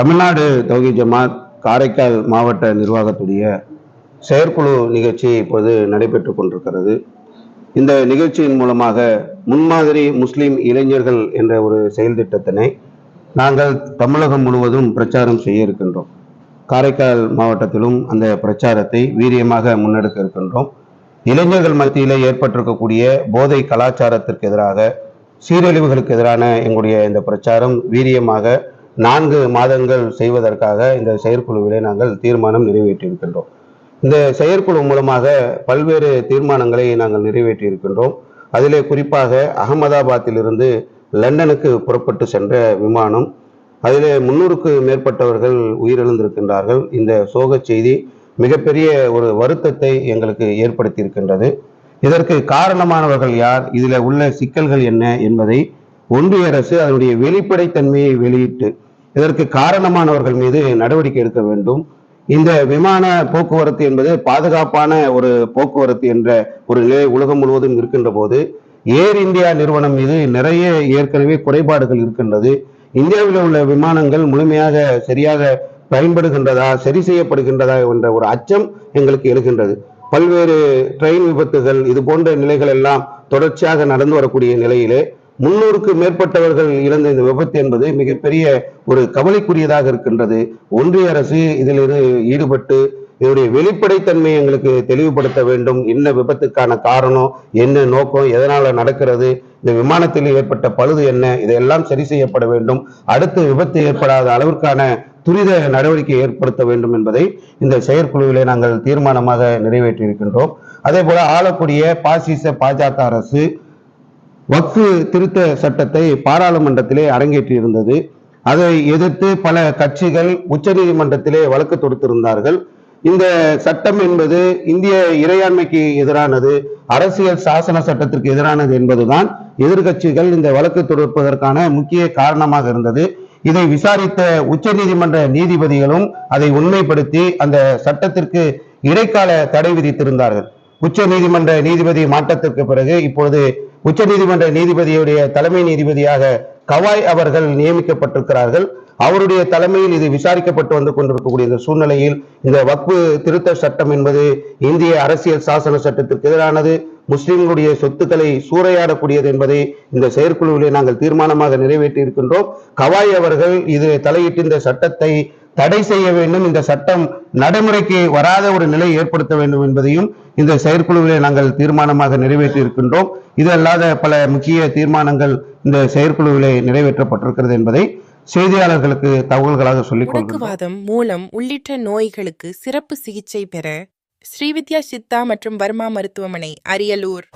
தமிழ்நாடு தௌஹீத் ஜமாத் காரைக்கால் மாவட்ட நிர்வாகத்துடைய செயற்குழு நிகழ்ச்சி இப்போது நடைபெற்றுக் கொண்டிருக்கிறது. இந்த நிகழ்ச்சியின் மூலமாக முன்மாதிரி முஸ்லிம் இளைஞர்கள் என்ற ஒரு செயல் திட்டத்தினை நாங்கள் தமிழகம் முழுவதும் பிரச்சாரம் செய்ய இருக்கின்றோம். காரைக்கால் மாவட்டத்திலும் அந்த பிரச்சாரத்தை வீரியமாக முன்னெடுக்க இருக்கின்றோம். இளைஞர்கள் மத்தியிலே ஏற்பட்டிருக்கக்கூடிய போதை கலாச்சாரத்திற்கு எதிராக, சீரழிவுகளுக்கு எதிரான எங்களுடைய இந்த பிரச்சாரம் வீரியமாக 4 மாதங்கள் செய்வதற்காக இந்த செயற்குழுவிலே நாங்கள் தீர்மானம் நிறைவேற்றியிருக்கின்றோம். இந்த செயற்குழு மூலமாக பல்வேறு தீர்மானங்களை நாங்கள் நிறைவேற்றி இருக்கின்றோம். அதிலே குறிப்பாக அகமதாபாத்திலிருந்து லண்டனுக்கு புறப்பட்டு சென்ற விமானம், அதிலே 300க்கு மேற்பட்டவர்கள் உயிரிழந்திருக்கின்றார்கள். இந்த சோக செய்தி மிகப்பெரிய ஒரு வருத்தத்தை எங்களுக்கு ஏற்படுத்தி இருக்கின்றது. இதற்கு காரணமானவர்கள் யார், இதில் உள்ள சிக்கல்கள் என்ன என்பதை ஒன்றிய அரசு அதனுடைய வெளிப்படைத்தன்மையை வெளியிட்டு இதற்கு காரணமானவர்கள் மீது நடவடிக்கை எடுக்க வேண்டும். இந்த விமான போக்குவரத்து என்பது பாதுகாப்பான ஒரு போக்குவரத்து என்ற ஒரு நிலை உலகம் முழுவதும் இருக்கின்ற போது, ஏர் இந்தியா நிறுவனம் மீது நிறைய ஏற்கனவே குறைபாடுகள் இருக்கின்றது. இந்தியாவில் உள்ள விமானங்கள் முழுமையாக சரியாக பயன்படுகின்றதா, சரி செய்யப்படுகின்றதா என்ற ஒரு அச்சம் எங்களுக்கு எழுகின்றது. பல்வேறு ட்ரெயின் விபத்துகள், இது போன்ற நிலைகள் எல்லாம் தொடர்ச்சியாக நடந்து வரக்கூடிய நிலையிலே 300க்கு மேற்பட்டவர்கள் இழந்த இந்த விபத்து என்பது மிகப்பெரிய ஒரு கவலைக்குரியதாக இருக்கின்றது. ஒன்றிய அரசு இதில் ஈடுபட்டு இதனுடைய வெளிப்படைத்தன்மையை எங்களுக்கு தெளிவுபடுத்த வேண்டும். என்ன விபத்துக்கான காரணம், என்ன நோக்கம், எதனால நடக்கிறது, இந்த விமானத்தில் ஏற்பட்ட பழுது என்ன, இதையெல்லாம் சரி செய்யப்பட வேண்டும். அடுத்து விபத்து ஏற்படாத அளவிற்கான துரித நடவடிக்கை ஏற்படுத்த வேண்டும் என்பதை இந்த செயற்குழுவிலே நாங்கள் தீர்மானமாக நிறைவேற்றி இருக்கின்றோம். அதே போல ஆளக்கூடிய பாசிச பாஜக அரசு வக்ஃபு திருத்த சட்டத்தை பாராளுமன்றத்திலே அரங்கேற்றி இருந்தது. அதை எதிர்த்து பல கட்சிகள் உச்சநீதிமன்றத்திலே வழக்கு தொடுத்திருந்தார்கள். இந்த சட்டம் என்பது இந்திய இறையாண்மைக்கு எதிரானது, அரசியல் சாசன சட்டத்திற்கு எதிரானது என்பதுதான் எதிர்கட்சிகள் இந்த வழக்கு தொடுப்பதற்கான முக்கிய காரணமாக இருந்தது. இதை விசாரித்த உச்சநீதிமன்ற நீதிபதிகளும் அதை உண்மைப்படுத்தி அந்த சட்டத்திற்கு இடைக்கால தடை விதித்திருந்தார்கள். உச்ச நீதிமன்ற நீதிபதி மாற்றத்திற்கு பிறகு இப்பொழுது உச்ச நீதிமன்ற நீதிபதியுடைய தலைமை நீதிபதியாக கவாய் அவர்கள் நியமிக்கப்பட்டிருக்கிறார்கள். அவருடைய தலைமையில் இது விசாரிக்கப்பட்டு வந்து கொண்டிருக்கக்கூடிய இந்த சூழ்நிலையில் இந்த வக்ஃபு திருத்த சட்டம் என்பது இந்திய அரசியல் சாசன சட்டத்திற்கு எதிரானது, முஸ்லிம்களுடைய சொத்துக்களை சூறையாடக்கூடியது என்பதை இந்த செயற்குழுவிலே நாங்கள் தீர்மானமாக நிறைவேற்றி இருக்கின்றோம். கவாய் அவர்கள் இது தலையிட்டு இந்த சட்டத்தை தடை செய்ய வேண்டும், இந்த சட்டம் நடைமுறைக்கு வராத ஒரு நிலை ஏற்படுத்த வேண்டும் என்பதையும் இந்த செயற்குழுவிலே நாங்கள் தீர்மானமாக நிறைவேற்றி இருக்கின்றோம். இது அல்லாத பல முக்கிய தீர்மானங்கள் இந்த செயற்குழுவிலே நிறைவேற்றப்பட்டிருக்கிறது என்பதை செய்தியாளர்களுக்கு தகவல்களாக சொல்லிக் கொள்கிறோம். முடக்குவாதம், மூலம் உள்ளிட்ட நோய்களுக்கு சிறப்பு சிகிச்சை பெற ஸ்ரீவித்யா சித்தா மற்றும் வர்மா மருத்துவமனை, அரியலூர்.